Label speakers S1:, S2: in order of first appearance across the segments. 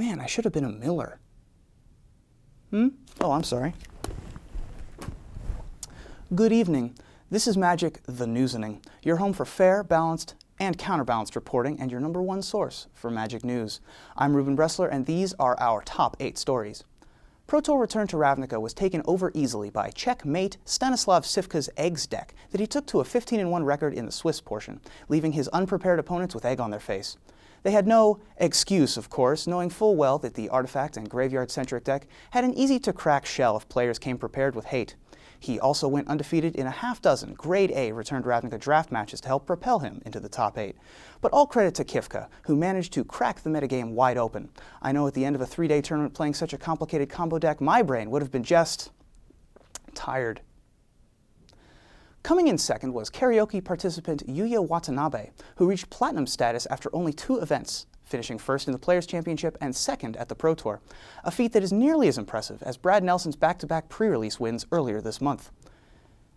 S1: Man, I should have been a miller. Oh, I'm sorry. Good evening. This is Magic the Newsening, your home for fair, balanced, and counterbalanced reporting and your #1 source for Magic news. I'm Reuben Bresler, and these are our top 8 stories. Pro Tour Return to Ravnica was taken over easily by Checkmate Stanislav Sivka's Eggs deck that he took to a 15-1 record in the Swiss portion, leaving his unprepared opponents with egg on their face. They had no excuse, of course, knowing full well that the artifact and graveyard-centric deck had an easy-to-crack shell if players came prepared with hate. He also went undefeated in a half-dozen Grade A Return to Ravnica draft matches to help propel him into the top 8. But all credit to Kifka, who managed to crack the metagame wide open. I know at the end of a 3-day tournament playing such a complicated combo deck, my brain would have been just tired. Coming in second was karaoke participant Yuya Watanabe, who reached platinum status after only 2 events, finishing first in the Players' Championship and second at the Pro Tour, a feat that is nearly as impressive as Brad Nelson's back-to-back pre-release wins earlier this month.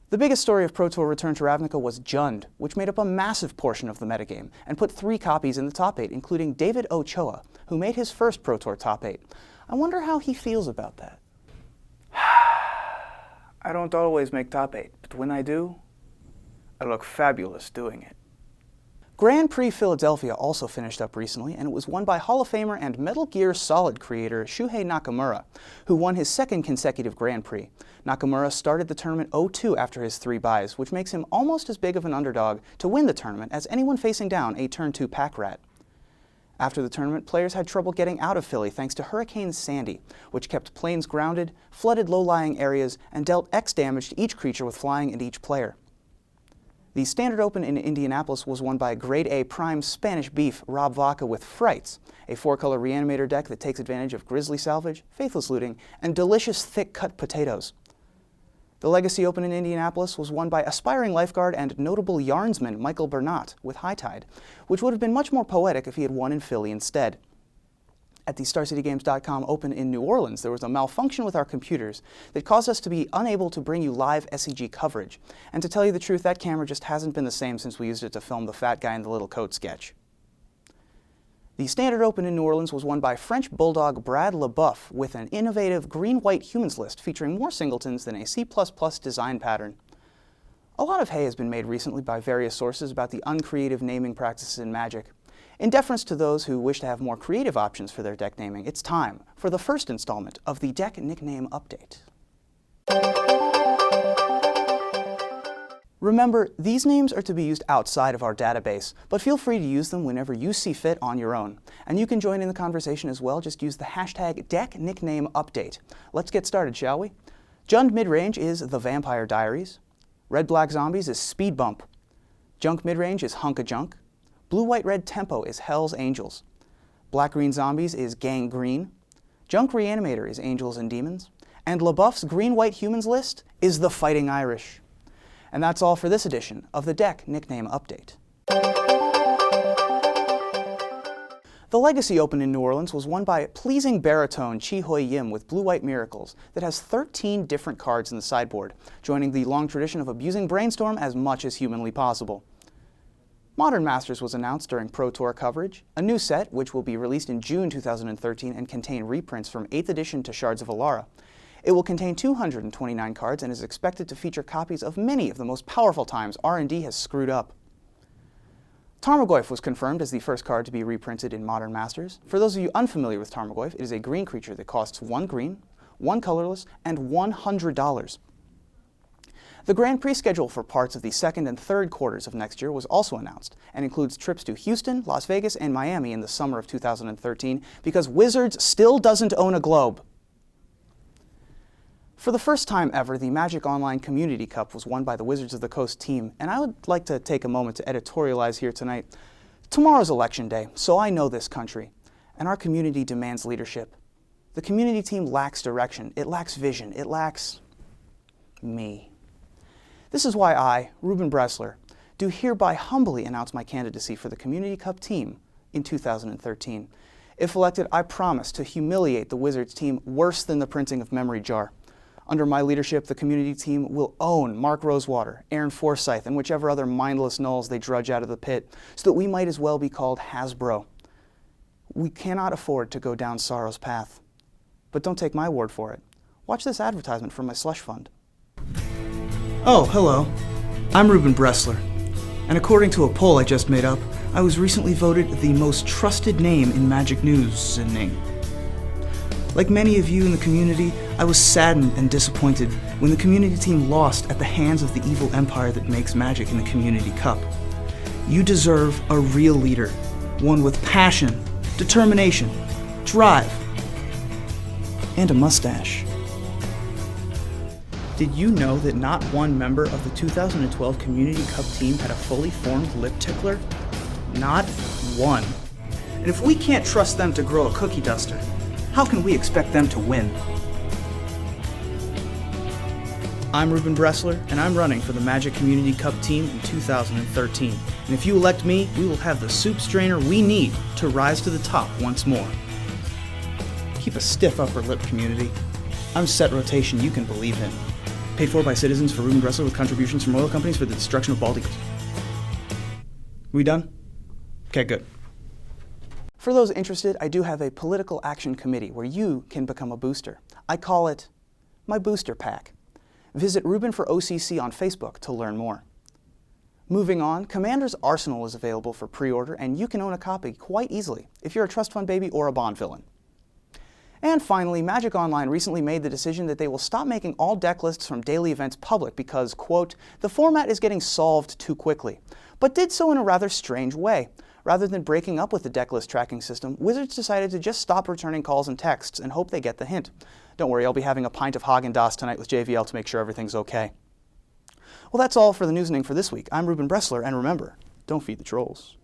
S1: The biggest story of Pro Tour Return to Ravnica was Jund, which made up a massive portion of the metagame and put 3 copies in the top 8, including David Ochoa, who made his first Pro Tour top 8. I wonder how he feels about that. I don't always make top 8, but when I do, I look fabulous doing it. Grand Prix Philadelphia also finished up recently, and it was won by Hall of Famer and Metal Gear Solid creator Shuhei Nakamura, who won his 2nd consecutive Grand Prix. Nakamura started the tournament 0-2 after his 3 buys, which makes him almost as big of an underdog to win the tournament as anyone facing down a turn 2 pack rat. After the tournament, players had trouble getting out of Philly thanks to Hurricane Sandy, which kept planes grounded, flooded low-lying areas, and dealt X damage to each creature with flying and each player. The Standard Open in Indianapolis was won by Grade A Prime Spanish Beef Rob Vaca with Frights, a 4-color Reanimator deck that takes advantage of Grizzly Salvage, Faithless Looting, and delicious thick-cut potatoes. The Legacy Open in Indianapolis was won by aspiring lifeguard and notable yarnsman Michael Bernat with High Tide, which would have been much more poetic if he had won in Philly instead. At the StarCityGames.com Open in New Orleans, there was a malfunction with our computers that caused us to be unable to bring you live SCG coverage. And to tell you the truth, that camera just hasn't been the same since we used it to film the fat guy in the little coat sketch. The Standard Open in New Orleans was won by French Bulldog Brad LeBoeuf with an innovative green-white humans list featuring more singletons than a C++ design pattern. A lot of hay has been made recently by various sources about the uncreative naming practices in Magic. In deference to those who wish to have more creative options for their deck naming, it's time for the first installment of the Deck Nickname Update. Remember, these names are to be used outside of our database, but feel free to use them whenever you see fit on your own. And you can join in the conversation as well, just use the hashtag DeckNicknameUpdate. Let's get started, shall we? Jund Midrange is The Vampire Diaries. Red Black Zombies is Speed Bump. Junk Midrange is Hunka Junk. Blue-White-Red Tempo is Hell's Angels. Black-Green Zombies is Gang Green. Junk Reanimator is Angels and Demons. And LeBoeuf's Green-White Humans list is the Fighting Irish. And that's all for this edition of the Deck Nickname Update. The Legacy Open in New Orleans was won by pleasing baritone Chi Hoi Yim with Blue-White Miracles that has 13 different cards in the sideboard, joining the long tradition of abusing Brainstorm as much as humanly possible. Modern Masters was announced during Pro Tour coverage, a new set which will be released in June 2013 and contain reprints from 8th edition to Shards of Alara. It will contain 229 cards and is expected to feature copies of many of the most powerful times R&D has screwed up. Tarmogoyf was confirmed as the first card to be reprinted in Modern Masters. For those of you unfamiliar with Tarmogoyf, it is a green creature that costs 1 green, 1 colorless, and $100. The Grand Prix schedule for parts of the 2nd and 3rd quarters of next year was also announced, and includes trips to Houston, Las Vegas, and Miami in the summer of 2013, because Wizards still doesn't own a globe. For the first time ever, the Magic Online Community Cup was won by the Wizards of the Coast team, and I would like to take a moment to editorialize here tonight. Tomorrow's Election Day, so I know this country, and our community demands leadership. The community team lacks direction, it lacks vision, it lacks me. This is why I, Reuben Bresler, do hereby humbly announce my candidacy for the Community Cup team in 2013. If elected, I promise to humiliate the Wizards team worse than the printing of Memory Jar. Under my leadership, the community team will own Mark Rosewater, Aaron Forsythe, and whichever other mindless nulls they drudge out of the pit, so that we might as well be called Hasbro. We cannot afford to go down sorrow's path. But don't take my word for it. Watch this advertisement from my slush fund. Oh, hello. I'm Reuben Bresler. And according to a poll I just made up, I was recently voted the most trusted name in Magic Newsening. Like many of you in the community, I was saddened and disappointed when the community team lost at the hands of the evil empire that makes Magic in the Community Cup. You deserve a real leader, one with passion, determination, drive, and a mustache. Did you know that not one member of the 2012 Community Cup team had a fully formed lip tickler? Not one. And if we can't trust them to grow a cookie duster, how can we expect them to win? I'm Reuben Bresler, and I'm running for the Magic Community Cup team in 2013. And if you elect me, we will have the soup strainer we need to rise to the top once more. Keep a stiff upper lip, community. I'm set rotation you can believe in. Paid for by citizens for Reuben Bresler with contributions from oil companies for the destruction of bald eagles. We done? Okay, good. For those interested, I do have a political action committee where you can become a booster. I call it my booster pack. Visit Reuben for OCC on Facebook to learn more. Moving on, Commander's Arsenal is available for pre-order, and you can own a copy quite easily if you're a trust fund baby or a Bond villain. And finally, Magic Online recently made the decision that they will stop making all deck lists from daily events public because, quote, the format is getting solved too quickly, but did so in a rather strange way. Rather than breaking up with the deck list tracking system, Wizards decided to just stop returning calls and texts and hope they get the hint. Don't worry, I'll be having a pint of Haagen-Dazs tonight with JVL to make sure everything's okay. Well, that's all for the Newsening for this week. I'm Reuben Bresler, and remember, don't feed the trolls.